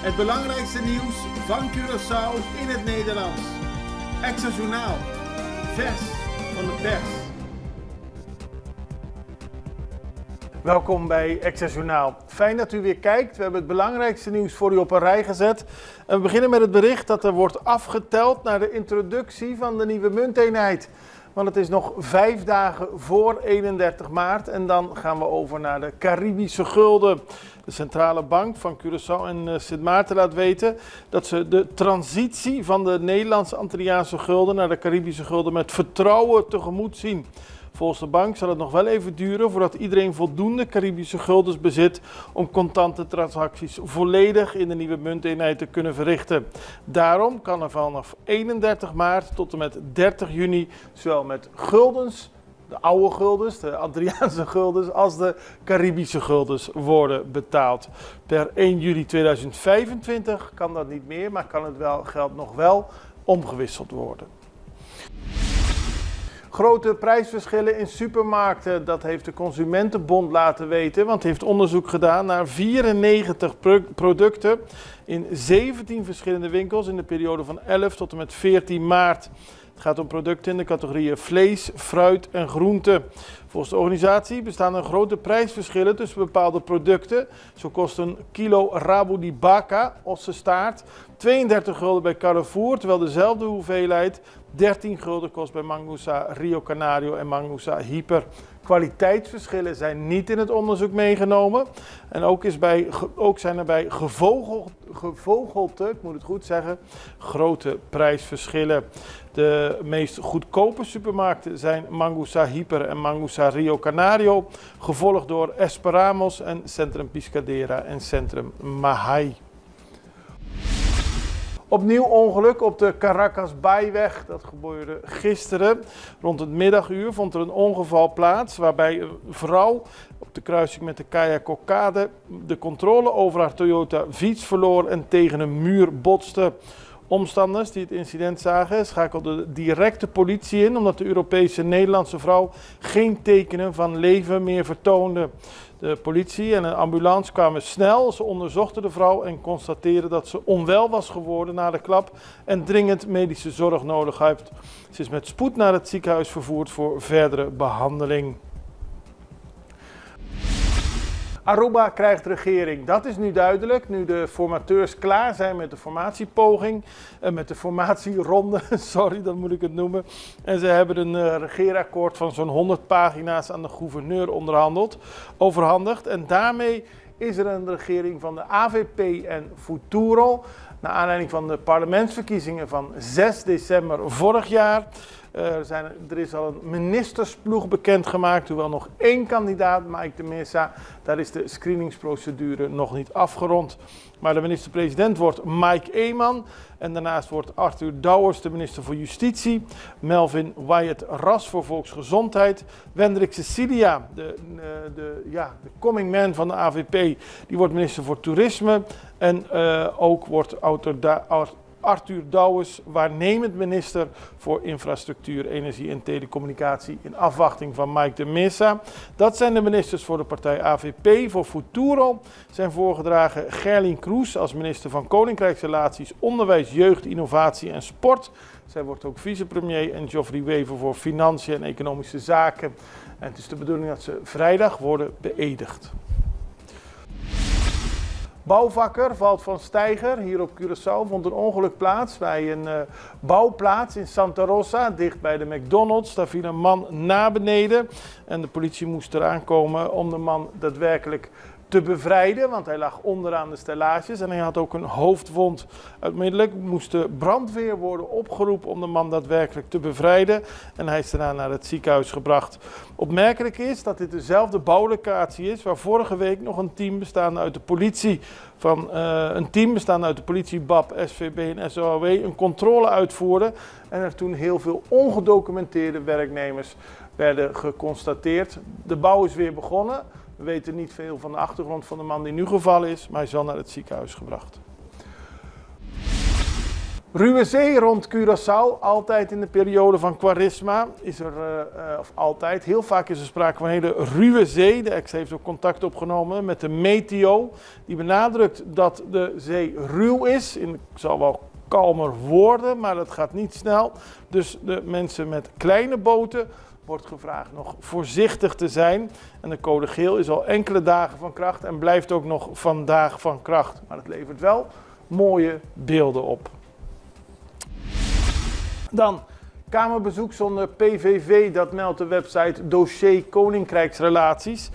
Het belangrijkste nieuws van Curaçao in het Nederlands. Extra Journaal. Vers van de pers. Welkom bij Extra Journaal. Fijn dat u weer kijkt. We hebben het belangrijkste nieuws voor u op een rij gezet. En we beginnen met het bericht dat er wordt afgeteld naar de introductie van de nieuwe munteenheid. Want het is nog 5 dagen voor 31 maart en dan gaan we over naar de Caribische gulden. De centrale bank van Curaçao en Sint Maarten laat weten dat ze de transitie van de Nederlands-Antilliaanse gulden naar de Caribische gulden met vertrouwen tegemoet zien. Volgens de bank zal het nog wel even duren voordat iedereen voldoende Caribische guldens bezit om contante transacties volledig in de nieuwe munteenheid te kunnen verrichten. Daarom kan er vanaf 31 maart tot en met 30 juni zowel met guldens, de oude guldens, de Antilliaanse guldens, als de Caribische guldens worden betaald. Per 1 juli 2025 kan dat niet meer, maar kan het geld nog wel omgewisseld worden. Grote prijsverschillen in supermarkten, dat heeft de Consumentenbond laten weten, want het heeft onderzoek gedaan naar 94 producten in 17 verschillende winkels in de periode van 11 tot en met 14 maart. Het gaat om producten in de categorieën vlees, fruit en groente. Volgens de organisatie bestaan er grote prijsverschillen tussen bepaalde producten. Zo kost een kilo rabo di bacca, ossenstaart, 32 gulden bij Carrefour, terwijl dezelfde hoeveelheid 13 gulden kost bij Mangusa Rio Canario en Mangusa Hyper. Kwaliteitsverschillen zijn niet in het onderzoek meegenomen. En ook zijn er bij gevogelte, ik moet het goed zeggen, grote prijsverschillen. De meest goedkope supermarkten zijn Mangusa Hyper en Mangusa Rio Canario, gevolgd door Esperamos en Centrum Piscadera en Centrum Mahai. Opnieuw ongeluk op de Caracas Bayweg. Dat gebeurde gisteren. Rond het middaguur vond er een ongeval plaats waarbij een vrouw op de kruising met de Kaya Kokade de controle over haar Toyota fiets verloor en tegen een muur botste. Omstanders die het incident zagen schakelden direct de politie in omdat de Europese Nederlandse vrouw geen tekenen van leven meer vertoonde. De politie en een ambulance kwamen snel, ze onderzochten de vrouw en constateerden dat ze onwel was geworden na de klap en dringend medische zorg nodig heeft. Ze is met spoed naar het ziekenhuis vervoerd voor verdere behandeling. Aruba krijgt regering. Dat is nu duidelijk, nu de formateurs klaar zijn met de formatiepoging, met de formatieronde, sorry, dat moet ik het noemen. En ze hebben een regeerakkoord van zo'n 100 pagina's aan de gouverneur overhandigd. En daarmee is er een regering van de AVP en Futuro, naar aanleiding van de parlementsverkiezingen van 6 december vorig jaar. Er is al een ministersploeg bekendgemaakt, hoewel nog 1 kandidaat, Mike de Mesa, daar is de screeningsprocedure nog niet afgerond. Maar de minister-president wordt Mike Eeman en daarnaast wordt Arthur Douwers de minister voor Justitie, Melvin Wyatt Ras voor Volksgezondheid, Wendrik Cecilia, de coming man van de AVP, die wordt minister voor Toerisme en ook wordt Arthur Douwers waarnemend minister voor Infrastructuur, Energie en Telecommunicatie in afwachting van Mike de Mesa. Dat zijn de ministers voor de partij AVP. Voor Futuro zijn voorgedragen Gerlin Kroes als minister van Koninkrijksrelaties, Onderwijs, Jeugd, Innovatie en Sport. Zij wordt ook vicepremier en Geoffrey Wever voor Financiën en Economische Zaken. En het is de bedoeling dat ze vrijdag worden beëdigd. Bouwvakker valt van steiger. Hier op Curaçao vond een ongeluk plaats bij een bouwplaats in Santa Rosa, dicht bij de McDonald's. Daar viel een man naar beneden en de politie moest eraan komen om de man daadwerkelijk te bevrijden, want hij lag onderaan de stellages en hij had ook een hoofdwond. Uiteindelijk moest de brandweer worden opgeroepen om de man daadwerkelijk te bevrijden en hij is daarna naar het ziekenhuis gebracht. Opmerkelijk is dat dit dezelfde bouwlocatie is waar vorige week nog een team bestaande uit de politie, BAP, SVB en SOAW een controle uitvoerde en er toen heel veel ongedocumenteerde werknemers werden geconstateerd. De bouw is weer begonnen. We weten niet veel van de achtergrond van de man die nu gevallen is, maar hij is wel naar het ziekenhuis gebracht. Ruwe zee rond Curaçao, altijd in de periode van Quaresma is er, of altijd, heel vaak is er sprake van een hele ruwe zee. De ex heeft ook contact opgenomen met de meteo, die benadrukt dat de zee ruw is. Het zal wel kalmer worden, maar dat gaat niet snel. Dus de mensen met kleine boten wordt gevraagd nog voorzichtig te zijn. En de code geel is al enkele dagen van kracht en blijft ook nog vandaag van kracht. Maar het levert wel mooie beelden op. Dan kamerbezoek zonder PVV, dat meldt de website Dossier Koninkrijksrelaties.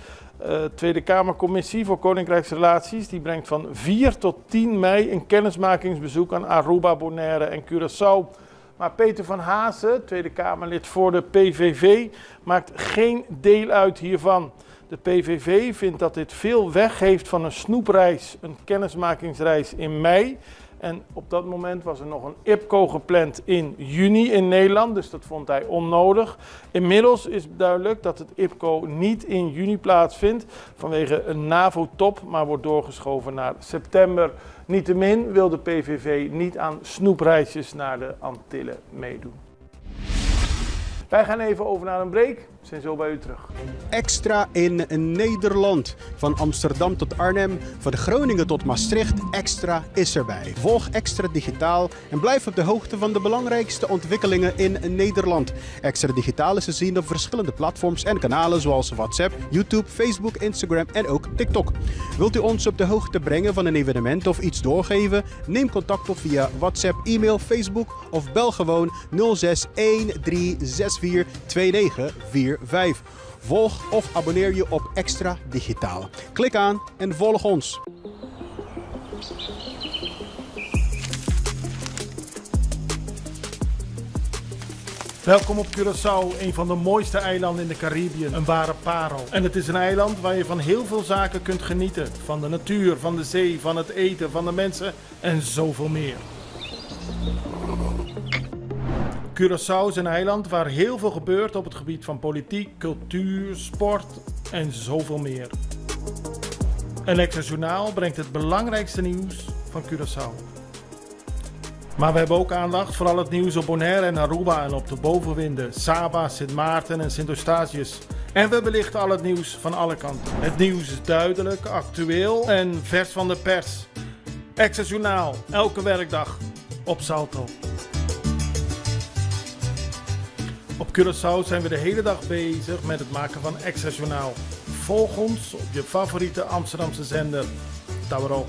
Tweede Kamercommissie voor Koninkrijksrelaties die brengt van 4 tot 10 mei een kennismakingsbezoek aan Aruba, Bonaire en Curaçao. Maar Peter van Hazen, Tweede Kamerlid voor de PVV, maakt geen deel uit hiervan. De PVV vindt dat dit veel weg heeft van een snoepreis, een kennismakingsreis in mei. En op dat moment was er nog een IPCO gepland in juni in Nederland, dus dat vond hij onnodig. Inmiddels is duidelijk dat het IPCO niet in juni plaatsvindt vanwege een NAVO-top, maar wordt doorgeschoven naar september. Niettemin wil de PVV niet aan snoepreisjes naar de Antillen meedoen. Wij gaan even over naar een break. We zijn zo bij u terug. Extra in Nederland. Van Amsterdam tot Arnhem, van Groningen tot Maastricht. Extra is erbij. Volg Extra Digitaal en blijf op de hoogte van de belangrijkste ontwikkelingen in Nederland. Extra Digitaal is te zien op verschillende platforms en kanalen zoals WhatsApp, YouTube, Facebook, Instagram en ook TikTok. Wilt u ons op de hoogte brengen van een evenement of iets doorgeven? Neem contact op via WhatsApp, e-mail, Facebook of bel gewoon 06 1364 2945. Volg of abonneer je op Extra Digitaal. Klik aan en volg ons. Welkom op Curaçao, een van de mooiste eilanden in de Caribiën, een ware parel. En het is een eiland waar je van heel veel zaken kunt genieten. Van de natuur, van de zee, van het eten, van de mensen en zoveel meer. Curaçao is een eiland waar heel veel gebeurt op het gebied van politiek, cultuur, sport en zoveel meer. En Extra Journaal brengt het belangrijkste nieuws van Curaçao. Maar we hebben ook aandacht voor al het nieuws op Bonaire en Aruba en op de bovenwinden, Saba, Sint Maarten en Sint Eustatius. En we belichten al het nieuws van alle kanten. Het nieuws is duidelijk, actueel en vers van de pers. Extra Journaal, elke werkdag op Salto. Op Curaçao zijn we de hele dag bezig met het maken van Extra Journaal. Volg ons op je favoriete Amsterdamse zender, Tauro.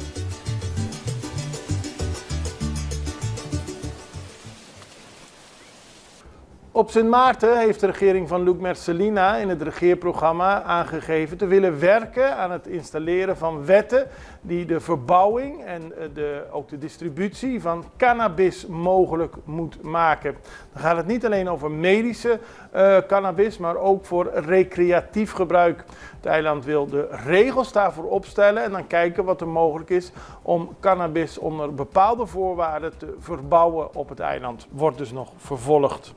Op Sint Maarten heeft de regering van Luc Merselina in het regeerprogramma aangegeven te willen werken aan het installeren van wetten die de verbouwing en ook de distributie van cannabis mogelijk moet maken. Dan gaat het niet alleen over medische cannabis, maar ook voor recreatief gebruik. Het eiland wil de regels daarvoor opstellen en dan kijken wat er mogelijk is om cannabis onder bepaalde voorwaarden te verbouwen op het eiland. Wordt dus nog vervolgd.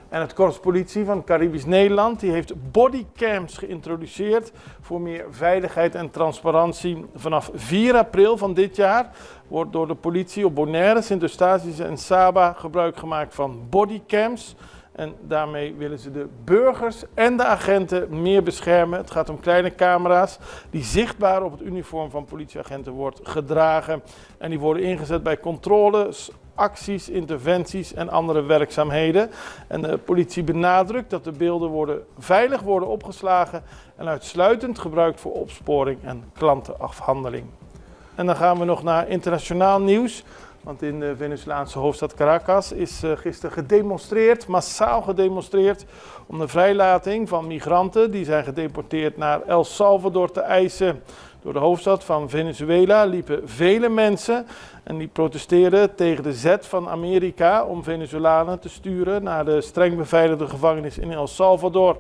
En het Korps Politie van Caribisch Nederland die heeft bodycams geïntroduceerd voor meer veiligheid en transparantie. Vanaf 4 april van dit jaar wordt door de politie op Bonaire, Sint Eustatius en Saba gebruik gemaakt van bodycams. En daarmee willen ze de burgers en de agenten meer beschermen. Het gaat om kleine camera's die zichtbaar op het uniform van politieagenten wordt gedragen. En die worden ingezet bij controles, acties, interventies en andere werkzaamheden. En de politie benadrukt dat de beelden veilig worden opgeslagen en uitsluitend gebruikt voor opsporing en klantenafhandeling. En dan gaan we nog naar internationaal nieuws. Want in de Venezolaanse hoofdstad Caracas is gisteren gedemonstreerd, massaal gedemonstreerd, om de vrijlating van migranten die zijn gedeporteerd naar El Salvador te eisen. Door de hoofdstad van Venezuela liepen vele mensen en die protesteerden tegen de zet van Amerika om Venezolanen te sturen naar de streng beveiligde gevangenis in El Salvador.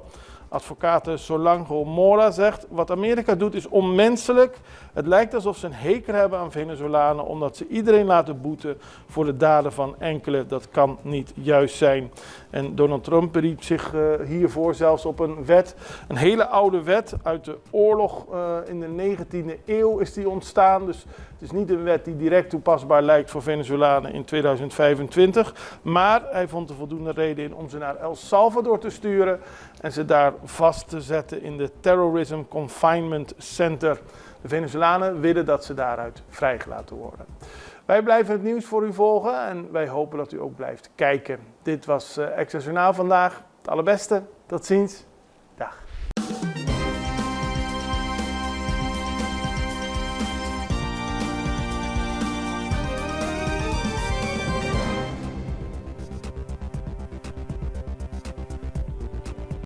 Advocaat Solange Mora zegt, wat Amerika doet is onmenselijk. Het lijkt alsof ze een hekel hebben aan Venezolanen omdat ze iedereen laten boeten voor de daden van enkele. Dat kan niet juist zijn. En Donald Trump beriep zich hiervoor zelfs op een wet, een hele oude wet uit de oorlog in de 19e eeuw is die ontstaan. Dus het is niet een wet die direct toepasbaar lijkt voor Venezolanen in 2025. Maar hij vond er voldoende reden in om ze naar El Salvador te sturen en ze daar vast te zetten in de Terrorism Confinement Center. De Venezolanen willen dat ze daaruit vrijgelaten worden. Wij blijven het nieuws voor u volgen en wij hopen dat u ook blijft kijken. Dit was Extra Journaal vandaag. Het allerbeste. Tot ziens.